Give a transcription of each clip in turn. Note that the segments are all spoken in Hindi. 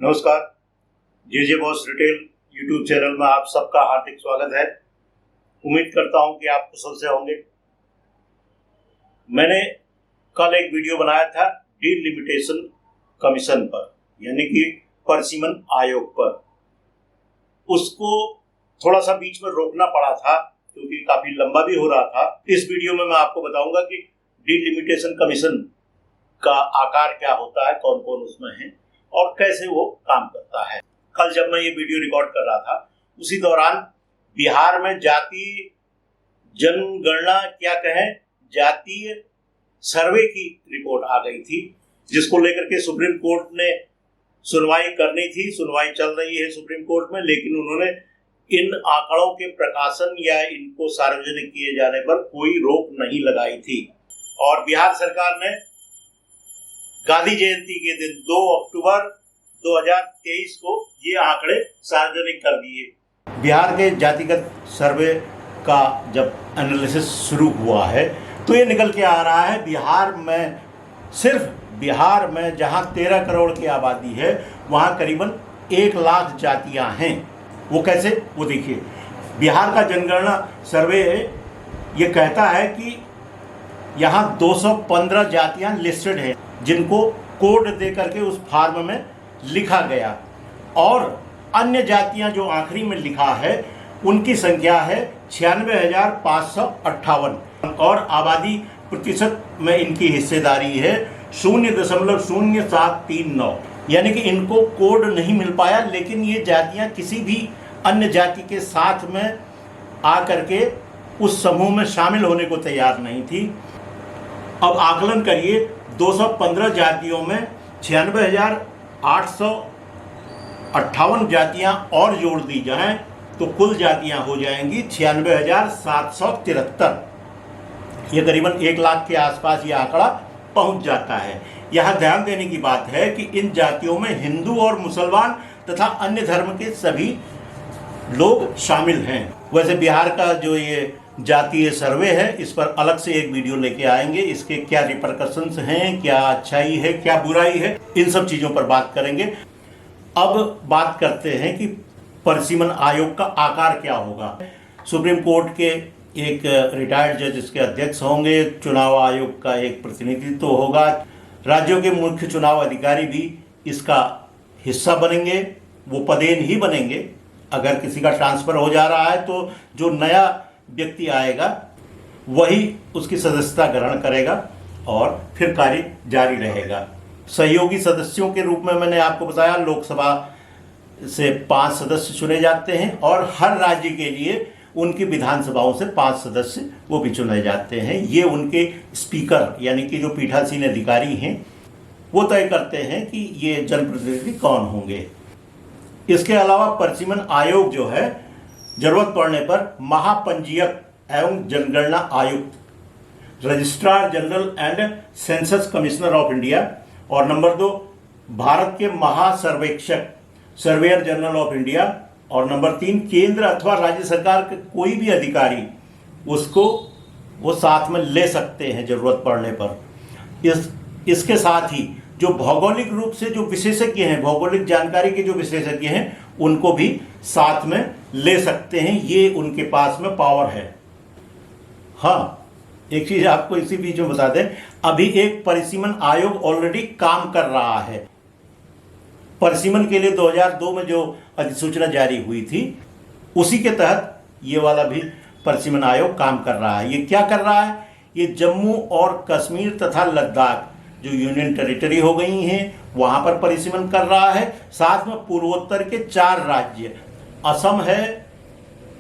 नमस्कार। जे बॉस रिटेल यूट्यूब चैनल में आप सबका हार्दिक स्वागत है। उम्मीद करता हूं कि आप कुशल से होंगे। मैंने कल एक वीडियो बनाया था डीलिमिटेशन कमीशन पर, यानी कि परिसीमन आयोग पर। उसको थोड़ा सा बीच में रोकना पड़ा था क्योंकि काफी लंबा भी हो रहा था। इस वीडियो में मैं आपको बताऊंगा कि डीलिमिटेशन कमीशन का आकार क्या होता है, कौन कौन उसमें है और कैसे वो काम करता है। कल जब मैं ये वीडियो रिकॉर्ड कर रहा था उसी दौरान बिहार में जातीय जनगणना क्या कहें जातीय सर्वे की रिपोर्ट आ गई थी, जिसको लेकर के सुप्रीम कोर्ट ने सुनवाई करनी थी। सुनवाई चल रही है सुप्रीम कोर्ट में, लेकिन उन्होंने इन आंकड़ों के प्रकाशन या इनको सार्वजनिक किए जाने पर कोई रोक नहीं लगाई थी। और बिहार सरकार ने गांधी जयंती के दिन 2 अक्टूबर 2023 को ये आंकड़े सार्वजनिक कर दिए। बिहार के जातिगत सर्वे का जब एनालिसिस शुरू हुआ है तो ये निकल के आ रहा है सिर्फ बिहार में जहां 13 करोड़ की आबादी है वहां करीबन 1 लाख जातियां हैं। वो कैसे, वो देखिए। बिहार का जनगणना सर्वे ये कहता है कि यहाँ 215 जातियां लिस्टेड है जिनको कोड दे करके उस फॉर्म में लिखा गया, और अन्य जातियां जो आखिरी में लिखा है उनकी संख्या है 96,558 और आबादी प्रतिशत में इनकी हिस्सेदारी है 0.0739। यानी कि इनको कोड नहीं मिल पाया, लेकिन ये जातियां किसी भी अन्य जाति के साथ में आकर के उस समूह में शामिल होने को तैयार नहीं थी। अब आकलन करिए, 215 जातियों में 96,858 जातियां और जोड़ दी जाएं तो कुल जातियां हो जाएंगी 96,773। ये करीबन 1 लाख के आसपास ये आंकड़ा पहुंच जाता है। यहाँ ध्यान देने की बात है कि इन जातियों में हिंदू और मुसलमान तथा अन्य धर्म के सभी लोग शामिल हैं। वैसे बिहार का जो ये जातीय सर्वे है इस पर अलग से एक वीडियो लेके आएंगे। इसके क्या रिपरकशंस हैं, क्या अच्छाई है, क्या बुराई है, इन सब चीज़ों पर बात करेंगे। अब बात करते हैं कि परिसीमन आयोग का आकार क्या होगा। सुप्रीम कोर्ट के एक रिटायर्ड जज इसके अध्यक्ष होंगे, चुनाव आयोग का एक प्रतिनिधित्व होगा, राज्यों के मुख्य चुनाव अधिकारी भी इसका हिस्सा बनेंगे, वो पदेन ही बनेंगे। अगर किसी का ट्रांसफ़र हो जा रहा है तो जो नया व्यक्ति आएगा वही उसकी सदस्यता ग्रहण करेगा और फिर कार्य जारी रहेगा। सहयोगी सदस्यों के रूप में मैंने आपको बताया, लोकसभा से 5 सदस्य चुने जाते हैं और हर राज्य के लिए उनकी विधानसभाओं से 5 सदस्य वो भी चुने जाते हैं। ये उनके स्पीकर यानी कि जो पीठासीन अधिकारी हैं वो तय करते हैं कि ये जनप्रतिनिधि कौन होंगे। इसके अलावा परिसीमन आयोग जो है जरूरत पड़ने पर महापंजीयक एवं जनगणना आयुक्त, registrar general and census commissioner of India, और नंबर 2 भारत के महासर्वेक्षक सर्वेयर जनरल ऑफ इंडिया, और नंबर 3 केंद्र अथवा राज्य सरकार के कोई भी अधिकारी उसको वो साथ में ले सकते हैं जरूरत पड़ने पर। इसके साथ ही जो भौगोलिक रूप से जो विशेषज्ञ हैं, भौगोलिक जानकारी के जो विशेषज्ञ हैं उनको भी साथ में ले सकते हैं। ये उनके पास में पावर है। हाँ, एक चीज आपको इसी बीच में बता दें, अभी एक परिसीमन आयोग ऑलरेडी काम कर रहा है। परिसीमन के लिए 2002 में जो अधिसूचना जारी हुई थी उसी के तहत ये वाला भी परिसीमन आयोग काम कर रहा है। ये क्या कर रहा है, ये जम्मू और कश्मीर तथा लद्दाख जो यूनियन टेरिटरी हो गई हैं वहां पर परिसीमन कर रहा है। साथ में पूर्वोत्तर के 4 राज्य, असम है,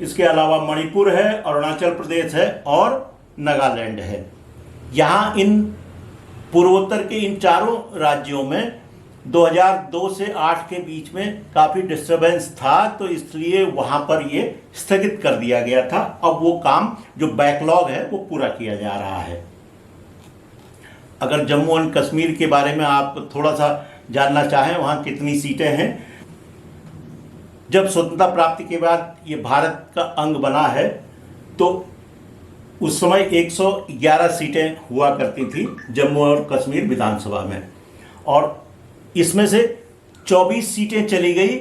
इसके अलावा मणिपुर है, अरुणाचल प्रदेश है और नागालैंड है। यहाँ इन पूर्वोत्तर के इन चारों राज्यों में 2002 से 8 के बीच में काफ़ी डिस्टर्बेंस था, तो इसलिए वहाँ पर ये स्थगित कर दिया गया था। अब वो काम जो बैकलॉग है वो पूरा किया जा रहा है। अगर जम्मू एंड कश्मीर के बारे में आप थोड़ा सा जानना चाहें, वहाँ कितनी सीटें हैं, जब स्वतंत्रता प्राप्ति के बाद ये भारत का अंग बना है तो उस समय 111 सीटें हुआ करती थी जम्मू और कश्मीर विधानसभा में, और इसमें से 24 सीटें चली गई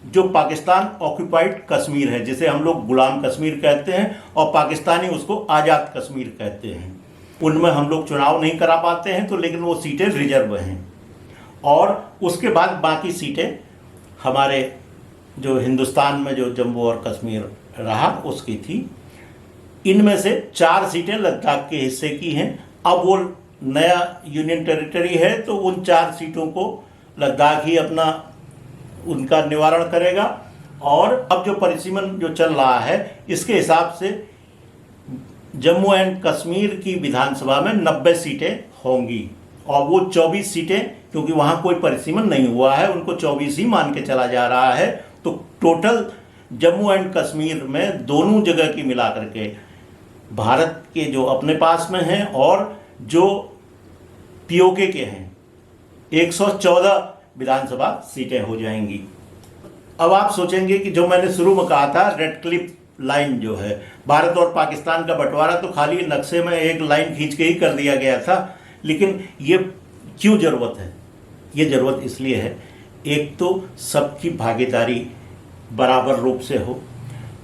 जो पाकिस्तान ऑक्यूपाइड कश्मीर है, जिसे हम लोग गुलाम कश्मीर कहते हैं और पाकिस्तानी उसको आज़ाद कश्मीर कहते हैं। उनमें हम लोग चुनाव नहीं करा पाते हैं, तो लेकिन वो सीटें रिजर्व हैं। और उसके बाद बाकी सीटें हमारे जो हिंदुस्तान में जो जम्मू और कश्मीर रहा उसकी थी। इनमें से 4 सीटें लद्दाख के हिस्से की हैं। अब वो नया यूनियन टेरिटरी है, तो उन 4 सीटों को लद्दाख ही अपना उनका निवारण करेगा। और अब जो परिसीमन जो चल रहा है इसके हिसाब से जम्मू एंड कश्मीर की विधानसभा में 90 सीटें होंगी और वो 24 सीटें, क्योंकि वहाँ कोई परिसीमन नहीं हुआ है, उनको 24 ही मान के चला जा रहा है। तो टोटल जम्मू एंड कश्मीर में दोनों जगह की मिला करके भारत के जो अपने पास में हैं और जो पीओके के हैं 114 विधानसभा सीटें हो जाएंगी। अब आप सोचेंगे कि जो मैंने शुरू में कहा था रेड क्लिफ लाइन जो है, भारत और पाकिस्तान का बंटवारा तो खाली नक्शे में एक लाइन खींच के ही कर दिया गया था, लेकिन ये क्यों ज़रूरत है? ये ज़रूरत इसलिए है, एक तो सबकी भागीदारी बराबर रूप से हो,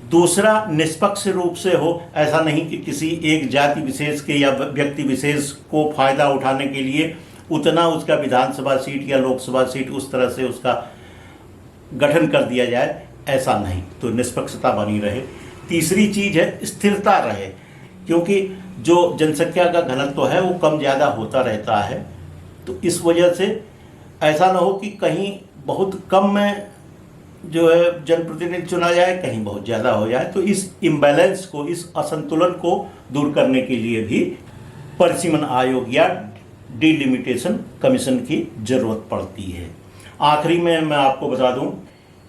दूसरा निष्पक्ष रूप से हो। ऐसा नहीं कि किसी एक जाति विशेष के या व्यक्ति विशेष को फ़ायदा उठाने के लिए उतना उसका विधानसभा सीट या लोकसभा सीट उस तरह से उसका गठन कर दिया जाए, ऐसा नहीं। तो निष्पक्षता बनी रहे। तीसरी चीज़ है स्थिरता रहे, क्योंकि जो जनसंख्या का घनत्व है वो कम ज़्यादा होता रहता है। तो इस वजह से ऐसा ना हो कि कहीं बहुत कम में जो है जनप्रतिनिधि चुना जाए, कहीं बहुत ज़्यादा हो जाए। तो इस इम्बैलेंस को, इस असंतुलन को दूर करने के लिए भी परिसीमन आयोग या डिलिमिटेशन कमीशन की ज़रूरत पड़ती है। आखिरी में मैं आपको बता दूं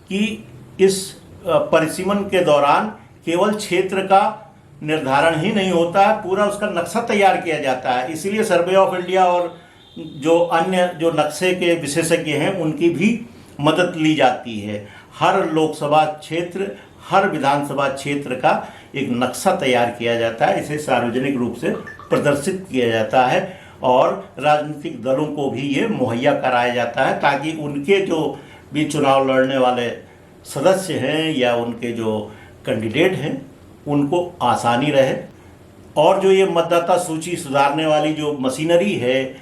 कि इस परिसीमन के दौरान केवल क्षेत्र का निर्धारण ही नहीं होता है, पूरा उसका नक्शा तैयार किया जाता है। इसीलिए सर्वे ऑफ इंडिया और जो अन्य जो नक्शे के विशेषज्ञ हैं उनकी भी मदद ली जाती है। हर लोकसभा क्षेत्र, हर विधानसभा क्षेत्र का एक नक्शा तैयार किया जाता है, इसे सार्वजनिक रूप से प्रदर्शित किया जाता है और राजनीतिक दलों को भी ये मुहैया कराया जाता है, ताकि उनके जो भी चुनाव लड़ने वाले सदस्य हैं या उनके जो कैंडिडेट हैं उनको आसानी रहे। और जो ये मतदाता सूची सुधारने वाली जो मशीनरी है,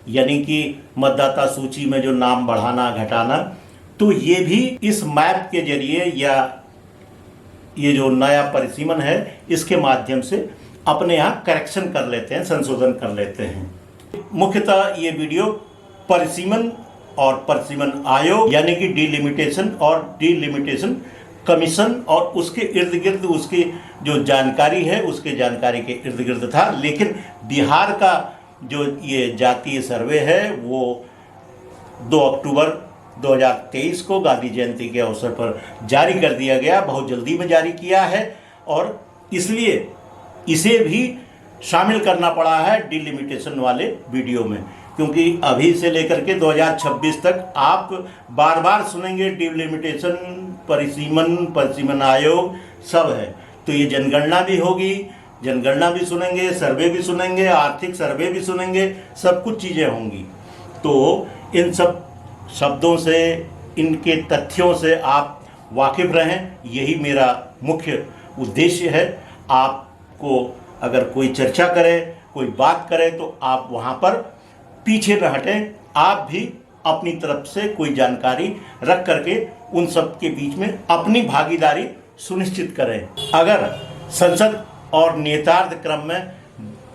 यानी कि मतदाता सूची में जो नाम बढ़ाना घटाना, तो ये भी इस मैप के जरिए या ये जो नया परिसीमन है इसके माध्यम से अपने यहाँ करेक्शन कर लेते हैं, संशोधन कर लेते हैं। मुख्यतः ये वीडियो परिसीमन और परिसीमन आयोग यानी कि डिलिमिटेशन और डिलिमिटेशन कमीशन और उसके इर्द गिर्द उसकी जो जानकारी है उसके जानकारी के इर्द गिर्द था। लेकिन बिहार का जो ये जातीय सर्वे है वो 2 अक्टूबर 2023 को गांधी जयंती के अवसर पर जारी कर दिया गया, बहुत जल्दी में जारी किया है और इसलिए इसे भी शामिल करना पड़ा है डिलिमिटेशन वाले वीडियो में, क्योंकि अभी से लेकर के 2026 तक आप बार बार सुनेंगे डिलिमिटेशन, परिसीमन आयोग सब है। तो ये जनगणना भी होगी, जनगणना भी सुनेंगे, सर्वे भी सुनेंगे, आर्थिक सर्वे भी सुनेंगे, सब कुछ चीज़ें होंगी। तो इन सब शब्दों से, इनके तथ्यों से आप वाकिफ़ रहें, यही मेरा मुख्य उद्देश्य है। आपको अगर कोई चर्चा करे, कोई बात करे तो आप वहाँ पर पीछे न हटें, आप भी अपनी तरफ से कोई जानकारी रख करके उन सब के बीच में अपनी भागीदारी सुनिश्चित करें। अगर संसद और नियतार्थ क्रम में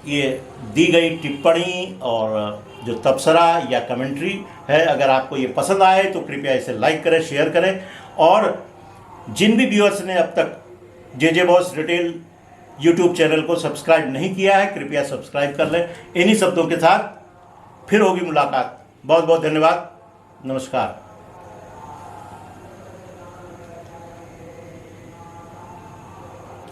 ये दी गई टिप्पणी और जो तबसरा या कमेंट्री है, अगर आपको ये पसंद आए तो कृपया इसे लाइक करें, शेयर करें। और जिन भी व्यूअर्स ने अब तक जे बॉस रिटेल यूट्यूब चैनल को सब्सक्राइब नहीं किया है, कृपया सब्सक्राइब कर लें। इन्हीं शब्दों के साथ फिर होगी मुलाकात। बहुत बहुत धन्यवाद, नमस्कार।